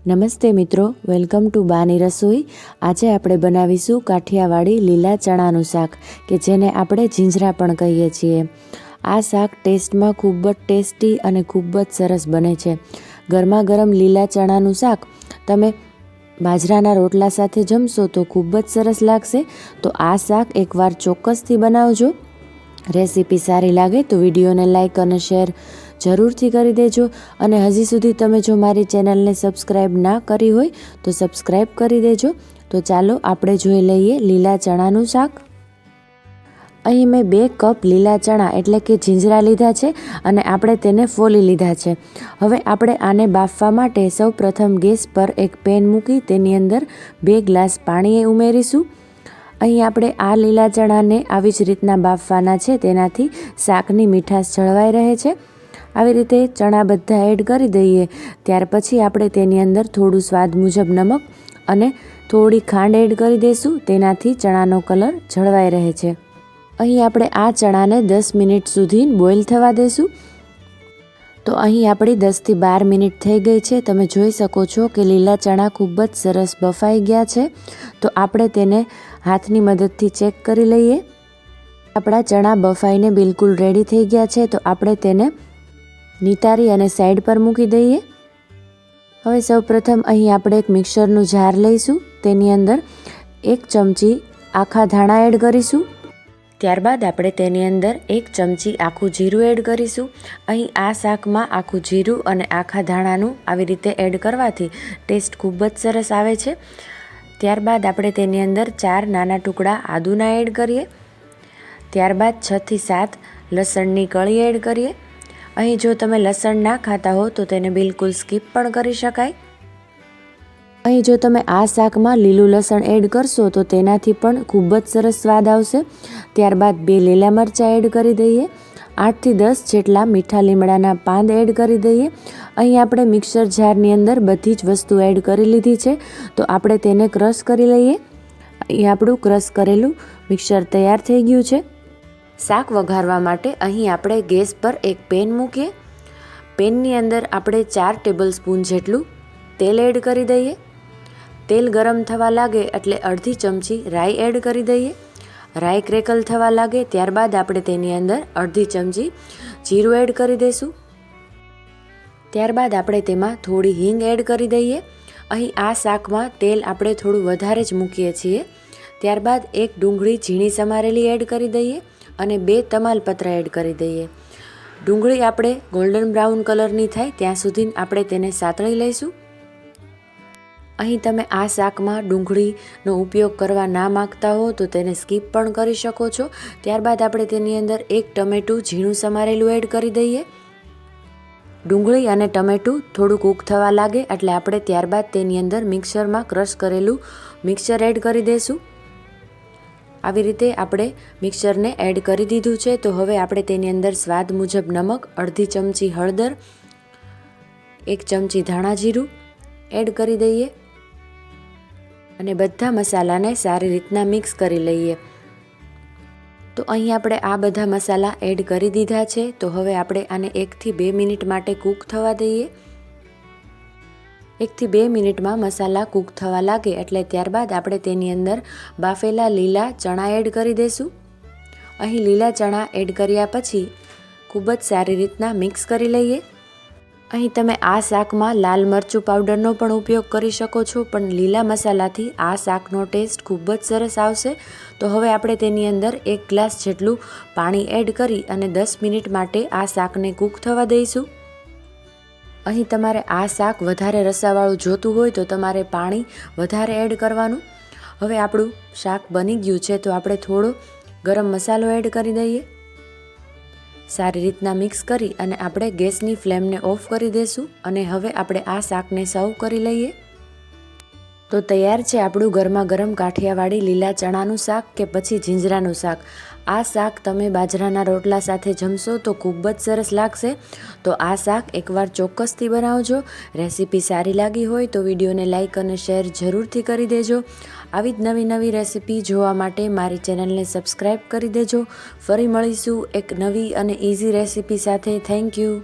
નમસ્તે મિત્રો, welcome to બાની રસોઈ। આજે આપણે બનાવીશું કાઠિયાવાડી લીલા ચણાનું શાક કે જેને આપણે જીંજરા પણ કહીએ છીએ। આ શાક ટેસ્ટમાં ખૂબ જ ટેસ્ટી અને ખૂબ જ સરસ બને છે। ગરમા ગરમ લીલા ચણાનું શાક તમે બાજરાના રોટલા સાથે જમશો તો ખૂબ જ સરસ લાગશે। તો આ શાક એકવાર ચોક્કસથી બનાવજો। રેસીપી સારી લાગે તો વિડીયોને લાઇક અને શેર જરૂરથી કરી દેજો। અને હજી સુધી તમે જો મારી ચેનલને સબસ્ક્રાઈબ ના કરી હોય તો સબસ્ક્રાઈબ કરી દેજો। તો ચાલો આપણે જોઈ લઈએ લીલા ચણાનું શાક। અહીં મેં 2 કપ લીલા ચણા એટલે કે જીંજરા લીધા છે અને આપણે તેને ફોલી લીધા છે। હવે આપણે આને બાફવા માટે સૌ પ્રથમ ગેસ પર એક પેન મૂકી તેની અંદર 2 ગ્લાસ પાણી ઉમેરીશું। અહીં આપણે આ લીલા ચણાને આવી જ રીતના બાફવાના છે, તેનાથી શાકની મીઠાશ જળવાઈ રહે છે। આવી રીતે ચણા બધા એડ કરી દઈએ। ત્યાર પછી આપણે તેની અંદર થોડું સ્વાદ મુજબ નમક અને થોડી ખાંડ એડ કરી દઈશું, તેનાથી ચણાનો કલર જળવાઈ રહે છે। અહીં આપણે આ ચણાને 10 મિનિટ સુધી બોઇલ થવા દઈશું। તો અહીં આપણી 10 થી 12 મિનિટ થઈ ગઈ છે। તમે જોઈ શકો છો કે લીલા ચણા ખૂબ જ સરસ બફાઈ ગયા છે। તો આપણે તેને હાથની મદદથી ચેક કરી લઈએ। આપણા ચણા બફાઈને બિલકુલ રેડી થઈ ગયા છે। તો આપણે તેને નિતારી અને સાઈડ પર મૂકી દઈએ। હવે સૌપ્રથમ અહીં આપણે એક મિક્સરનું જાર લઈશું, તેની અંદર 1 ચમચી આખા ધાણા એડ કરીશું। ત્યારબાદ આપણે તેની અંદર 1 ચમચી આખું જીરું એડ કરીશું। અહીં આ શાકમાં આખું જીરું અને આખા ધાણાનું આવી રીતે એડ કરવાથી ટેસ્ટ ખૂબ જ સરસ આવે છે। ત્યારબાદ આપણે તેની અંદર 4 નાના ટુકડા આદુના એડ કરીએ। ત્યારબાદ 6 થી 7 લસણની કળી એડ કરીએ। અહીં જો તમે લસણ ના ખાતા હો તો તેને બિલકુલ સ્કીપ પણ કરી શકાય। અહીં જો તમે આ શાકમાં લીલું લસણ એડ કરશો તો તેનાથી પણ ખૂબ જ સરસ સ્વાદ આવશે। ત્યારબાદ 2 લીલા મરચાં એડ કરી દઈએ। 8 થી 10 જેટલા મીઠા લીમડાના પાન એડ કરી દઈએ। અહીં આપણે મિક્સર જારની અંદર બધી જ વસ્તુ એડ કરી લીધી છે, તો આપણે તેને ક્રશ કરી લઈએ। અહીં આપણું ક્રશ કરેલું મિક્સર તૈયાર થઈ ગયું છે। શાક વઘારવા માટે અહીં આપણે ગેસ પર એક પેન મૂકીએ। પેનની અંદર આપણે 4 ટેબલ સ્પૂન જેટલું તેલ એડ કરી દઈએ। તેલ ગરમ થવા લાગે એટલે અડધી ચમચી રાઈ એડ કરી દઈએ। રાઈ ક્રેકલ થવા લાગે ત્યારબાદ આપણે તેની અંદર અડધી ચમચી જીરું એડ કરી દઈશું। ત્યારબાદ આપણે તેમાં થોડી હિંગ એડ કરી દઈએ। અહીં આ શાકમાં તેલ આપણે થોડું વધારે જ મૂકીએ છીએ। ત્યારબાદ 1 ડુંગળી ઝીણી સમારેલી એડ કરી દઈએ અને 2 તમાલપત્ર એડ કરી દઈએ। ડુંગળી આપણે ગોલ્ડન બ્રાઉન કલરની થાય ત્યાં સુધી આપણે તેને સાતળી લઈશું। અહીં તમે આ શાકમાં ડુંગળીનો ઉપયોગ કરવા ના માગતા હો તો તેને સ્કીપ પણ કરી શકો છો। ત્યારબાદ આપણે તેની અંદર 1 ટમેટું ઝીણું સમારેલું એડ કરી દઈએ। ડુંગળી અને ટમેટું થોડું કૂક થવા લાગે એટલે આપણે ત્યારબાદ તેની અંદર મિક્સરમાં ક્રશ કરેલું મિક્સર એડ કરી દઈશું। આવી રીતે આપણે મિક્સરને એડ કરી દીધું છે। તો હવે આપણે તેની અંદર સ્વાદ મુજબ નમક, અડધી ચમચી હળદર, 1 ચમચી ધાણા જીરું એડ કરી દઈએ અને બધા મસાલાને સારી રીતના મિક્સ કરી લઈએ। તો અહીં આપણે આ બધા મસાલા એડ કરી દીધા છે। તો હવે આપણે આને 1 થી 2 મિનિટ માટે કૂક થવા દઈએ। 1 થી 2 મિનિટમાં મસાલા કૂક થવા લાગે એટલે ત્યારબાદ આપણે તેની અંદર બાફેલા લીલા ચણા એડ કરી દઈશું। અહીં લીલા ચણા એડ કર્યા પછી ખૂબ જ સારી રીતના મિક્સ કરી લઈએ। અહીં તમે આ શાકમાં લાલ મરચું પાવડરનો પણ ઉપયોગ કરી શકો છો, પણ લીલા મસાલાથી આ શાકનો ટેસ્ટ ખૂબ જ સરસ આવશે। તો હવે આપણે તેની અંદર 1 ગ્લાસ જેટલું પાણી એડ કરી અને 10 મિનિટ માટે આ શાકને કૂક થવા દઈશું। અહીં તમારે આ શાક વધારે રસાવાળું જોતું હોય તો તમારે પાણી વધારે એડ કરવાનું। હવે આપણું શાક બની ગયું છે તો આપણે થોડો ગરમ મસાલો એડ કરી દઈએ। સારી રીતના મિક્સ કરી અને આપણે ગેસની ફ્લેમને ઓફ કરી દઈશું અને હવે આપણે આ શાકને સર્વ કરી લઈએ। તો તૈયાર છે આપણું ગરમા ગરમ કાઠિયાવાડી લીલા ચણાનું શાક કે પછી જીંજરાનું શાક। આ શાક તમે બાજરાના રોટલા સાથે જમશો તો ખૂબ જ સરસ લાગશે। તો આ શાક એકવાર ચોક્કસથી બનાવજો। રેસીપી સારી લાગી હોય તો વિડીયોને લાઇક અને શેર જરૂરથી કરી દેજો। આવી જ નવી નવી રેસીપી જોવા માટે મારી ચેનલને સબસ્ક્રાઈબ કરી દેજો। ફરી મળીશું એક નવી અને ઇઝી રેસીપી સાથે। Thank you.